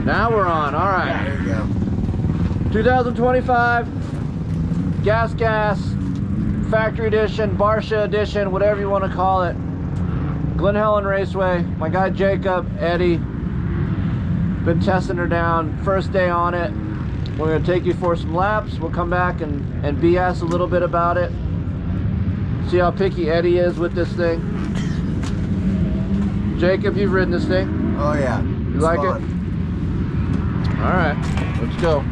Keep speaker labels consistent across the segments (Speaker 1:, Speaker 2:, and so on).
Speaker 1: Now we're on. All right.
Speaker 2: Yeah, there you go.
Speaker 1: 2025 Gas Gas Factory Edition, Barcia Edition, whatever you want to call it. Glen Helen Raceway. My guy Jacob, Eddie, been testing her down. First day on it. We're going to take you for some laps. We'll come back and BS a little bit about it. See how picky Eddie is with this thing. Jacob, you've ridden this thing.
Speaker 2: Oh yeah.
Speaker 1: You like it? All right, let's go.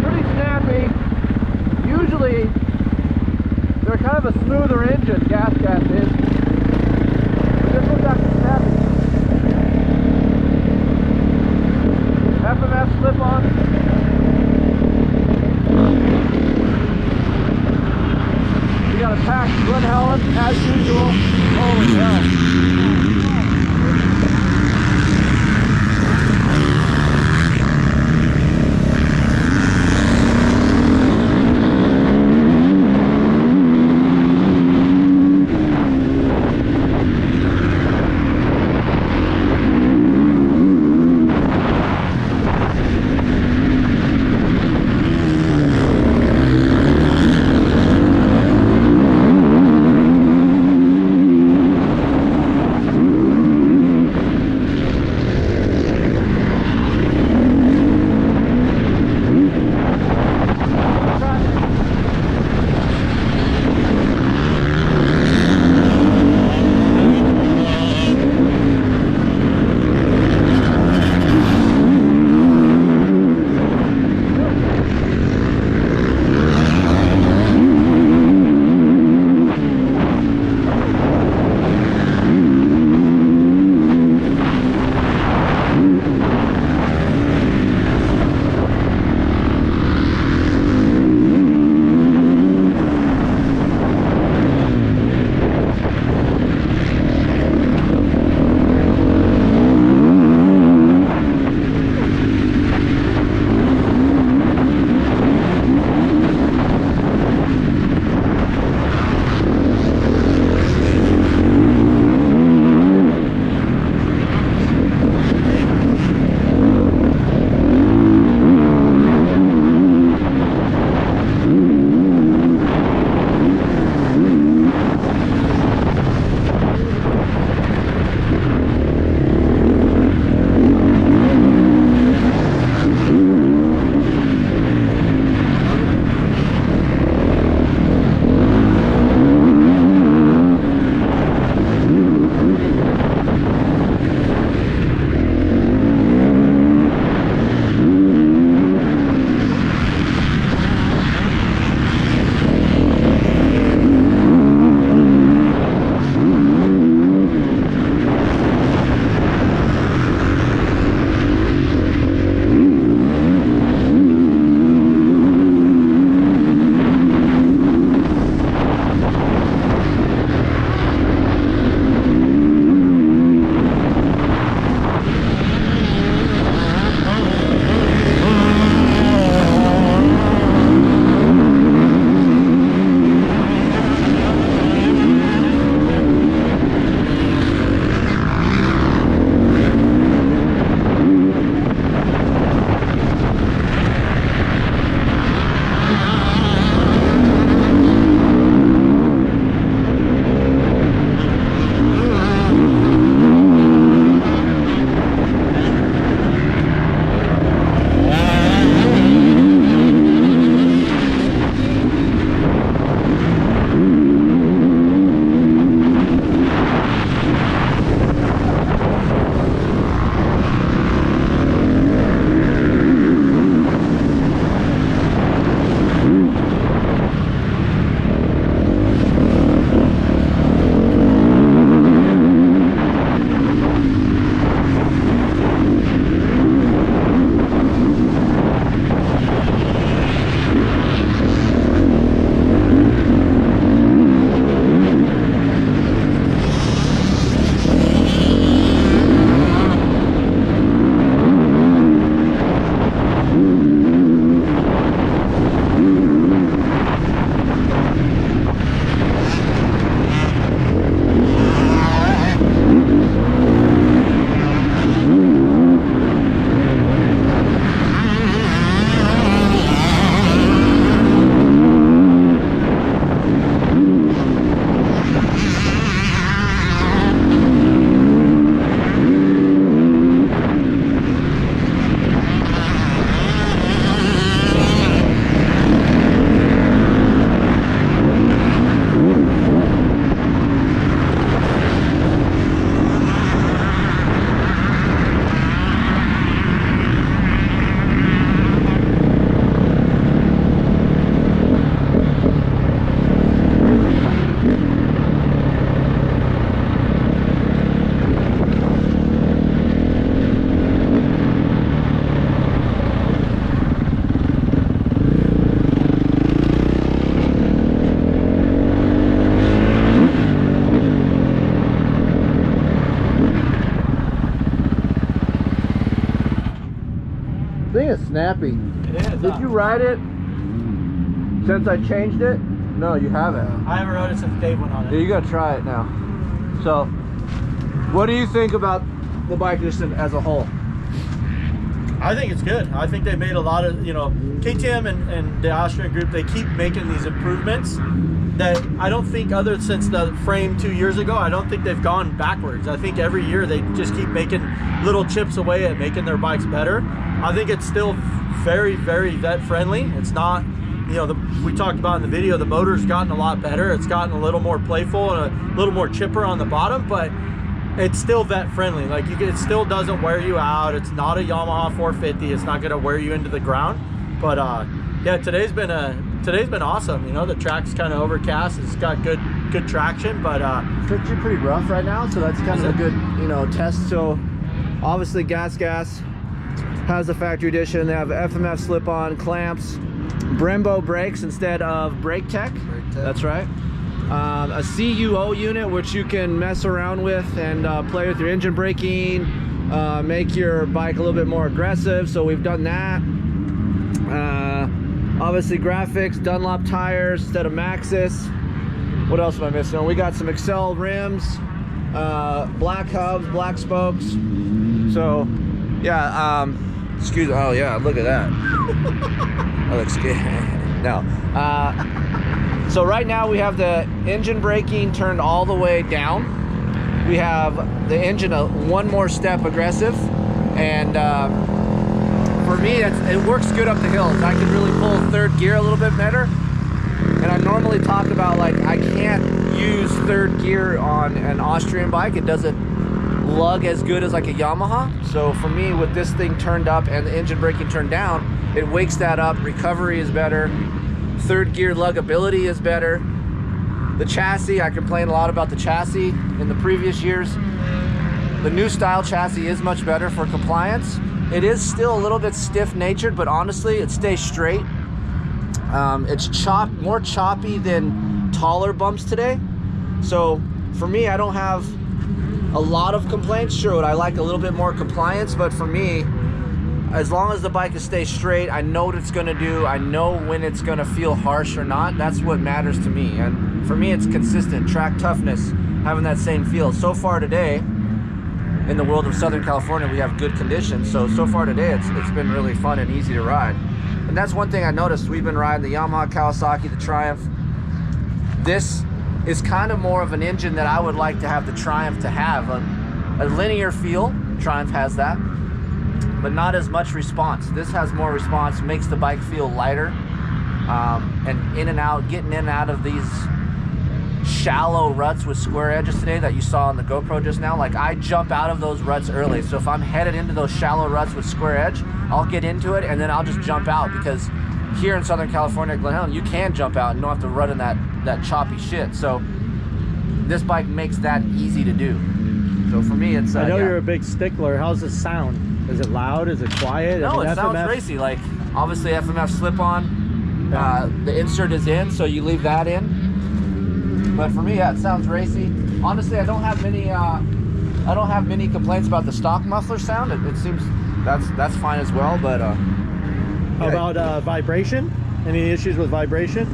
Speaker 1: Pretty snappy. Usually, they're kind of a smoother engine, Gas Gas is. But this one's actually snappy. FMF slip on. thing is snappy.
Speaker 2: It is.
Speaker 1: Did you ride it since I changed it? No, you haven't.
Speaker 2: I haven't rode it since Dave went on it.
Speaker 1: Yeah, you gotta try it now. So, what do you think about the bike edition as a whole?
Speaker 2: I think it's good. I think they made a lot of, you know, KTM and the Austrian group, they keep making these improvements that I don't think, other since the frame 2 years ago, I don't think they've gone backwards. I think every year they just keep making little chips away at making their bikes better. I think it's still very, very vet friendly. It's not, you know, we talked about in the video, the motor's gotten a lot better. It's gotten a little more playful and a little more chipper on the bottom, but it's still vet friendly. Like, it still doesn't wear you out. It's not a Yamaha 450. It's not going to wear you into the ground. But yeah, today's been awesome. You know, the track's kind of overcast. It's got good traction, but
Speaker 1: It's actually pretty rough right now, so that's kind of a good, you know, test. So obviously Gas Gas has the factory edition. They have FMF slip-on clamps, Brembo brakes instead of Brake Tech. That's right. A CUO unit, which you can mess around with and play with your engine braking, make your bike a little bit more aggressive. So we've done that. Obviously graphics, Dunlop tires instead of Maxxis. What else am I missing? Oh, we got some Excel rims, black hubs, black spokes. So yeah, excuse me. Oh yeah, look at that. That looks good. No. So right now we have the engine braking turned all the way down. We have the engine one more step aggressive, and for me it works good up the hills. I can really pull third gear a little bit better, and I normally talk about, like, I can't use third gear on an Austrian bike. It doesn't lug as good as like a Yamaha. So for me, with this thing turned up and the engine braking turned down, it wakes that up. Recovery is better. Third gear lugability is better. The chassis, I complained a lot about the chassis in the previous years. The new style chassis is much better for compliance. It is still a little bit stiff natured, but honestly it stays straight. It's more choppy than taller bumps today. So for me, I don't have a lot of complaints. Sure, would I like a little bit more compliance, but for me, as long as the bike stays straight, I know what it's gonna do. I know when it's gonna feel harsh or not. That's what matters to me. And for me, it's consistent track toughness, having that same feel. So far today, in the world of Southern California, we have good conditions. So far today, it's been really fun and easy to ride. And that's one thing I noticed. We've been riding the Yamaha, Kawasaki, the Triumph. This is kind of more of an engine that I would like to have the Triumph to have. A linear feel, Triumph has that, but not as much response. This has more response, makes the bike feel lighter, and in and out, getting in and out of these shallow ruts with square edges today that you saw on the GoPro just now. Like, I jump out of those ruts early. So if I'm headed into those shallow ruts with square edge, I'll get into it and then I'll just jump out, because here in Southern California, Glen Helen, you can jump out and don't have to run in that choppy shit. So this bike makes that easy to do. So for me, it's
Speaker 2: I know
Speaker 1: yeah.
Speaker 2: you're a big stickler. How's the sound? Is it loud? Is it quiet?
Speaker 1: No,
Speaker 2: I mean,
Speaker 1: it sounds racy. Like, obviously FMF slip-on, the insert is in, so you leave that in. But for me, yeah, it sounds racy. Honestly, I don't have many complaints about the stock muffler sound. It seems that's fine as well. But
Speaker 2: how about vibration? Any issues with vibration?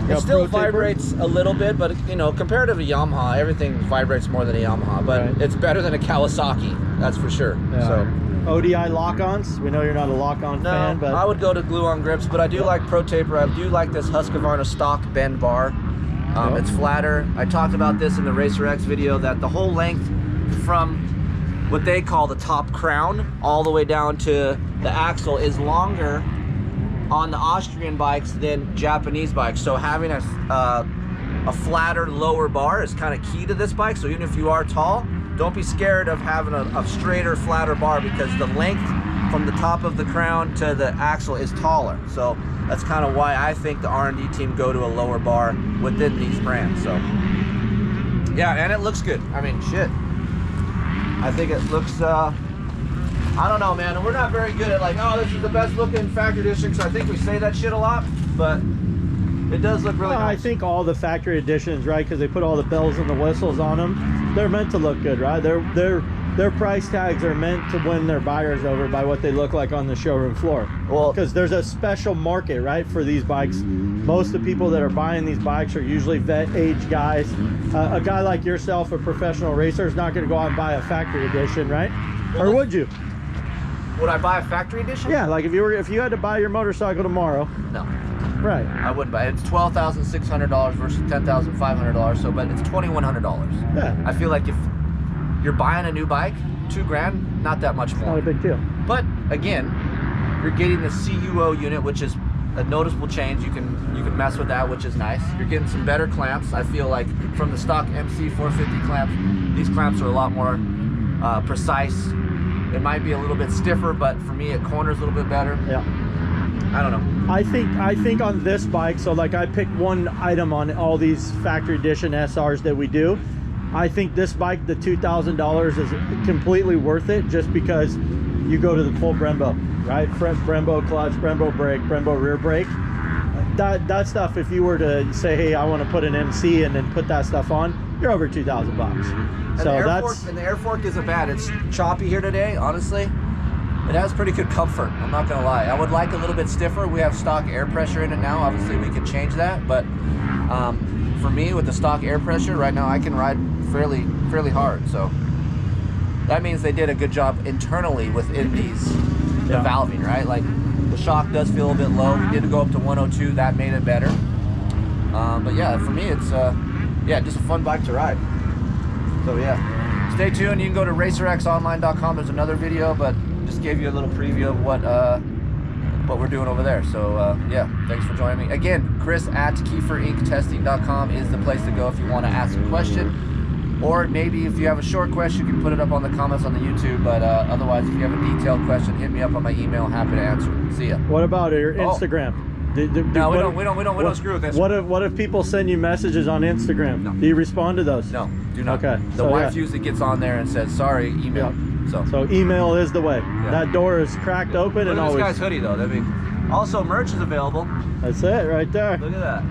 Speaker 1: It still vibrates a little bit, but you know, compared to a Yamaha, everything vibrates more than a Yamaha. But
Speaker 2: right.
Speaker 1: It's better than a Kawasaki, that's for sure.
Speaker 2: Yeah.
Speaker 1: So
Speaker 2: ODI lock-ons. We know you're not a lock-on fan, but
Speaker 1: I would go to glue-on grips. But I do like Pro Taper. I do like this Husqvarna stock bend bar. It's flatter. I talked about this in the Racer X video, that the whole length from what they call the top crown all the way down to the axle is longer on the Austrian bikes than Japanese bikes. So having a flatter lower bar is kind of key to this bike. So even if you are tall, don't be scared of having a straighter, flatter bar, because the length from the top of the crown to the axle is taller. So that's kind of why I think the R&D team go to a lower bar within these brands. So yeah, and it looks good. I mean, shit. I think it looks, I don't know, man. And we're not very good at, like, oh, this is the best looking factory edition, because I think we say that shit a lot, but it does look really nice.
Speaker 2: I think all the factory editions, right, because they put all the bells and the whistles on them, they're meant to look good, right? They're their price tags are meant to win their buyers over by what they look like on the showroom floor.
Speaker 1: Well,
Speaker 2: because there's a special market, right, for these bikes. Most of the people that are buying these bikes are usually vet age guys. A guy like yourself, a professional racer, is not going to go out and buy a factory edition, right? Or would you?
Speaker 1: Would I buy a factory edition?
Speaker 2: Yeah, like if you had to buy your motorcycle tomorrow.
Speaker 1: No.
Speaker 2: Right.
Speaker 1: I wouldn't buy it. It's $12,600 versus $10,500, so but it's $2,100.
Speaker 2: Yeah.
Speaker 1: I feel like if you're buying a new bike, $2,000, not that much more.
Speaker 2: Not a big deal.
Speaker 1: But again, you're getting the CUO unit, which is a noticeable change. You can mess with that, which is nice. You're getting some better clamps. I feel like from the stock MC450 clamps, these clamps are a lot more precise. It might be a little bit stiffer, but for me, it corners a little bit better.
Speaker 2: Yeah.
Speaker 1: I don't know.
Speaker 2: I think on this bike, so like I picked one item on all these factory edition SRs that we do. I think this bike, the $2,000, is completely worth it just because you go to the full Brembo, right? Brembo clutch, Brembo brake, Brembo rear brake. That stuff, if you were to say, hey, I want to put an MC and then put that stuff on, you're over $2,000. So
Speaker 1: And the air fork isn't bad. It's choppy here today, honestly. It has pretty good comfort, I'm not gonna lie. I would like a little bit stiffer. We have stock air pressure in it now. Obviously we can change that, but for me, with the stock air pressure right now, I can ride fairly hard. So that means they did a good job internally within the valving, right? Like the shock does feel a bit low. We did go up to 102, that made it better. But yeah, for me, it's just a fun bike to ride. So yeah, stay tuned. You can go to racerxonline.com. There's another video, but just gave you a little preview of what we're doing over there. So yeah, thanks for joining me again. Chris at KieferInkTesting.com is the place to go if you want to ask a question, or maybe if you have a short question, you can put it up on the comments on the YouTube. But otherwise, if you have a detailed question, hit me up on my email. Happy to answer. See ya.
Speaker 2: What about your Instagram?
Speaker 1: No, we don't screw with this.
Speaker 2: What if people send you messages on Instagram?
Speaker 1: No.
Speaker 2: Do you respond to those?
Speaker 1: No, do not.
Speaker 2: Okay.
Speaker 1: The wife usually gets on there and says, sorry, email.
Speaker 2: Yeah. So email is the way.
Speaker 1: Yeah.
Speaker 2: That door is cracked open.
Speaker 1: Look
Speaker 2: and
Speaker 1: at
Speaker 2: always.
Speaker 1: this guy's hoodie though. I mean, also merch is available.
Speaker 2: That's it right there.
Speaker 1: Look at that.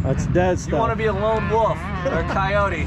Speaker 2: That's dead stuff.
Speaker 1: You want to be a lone wolf or a coyote.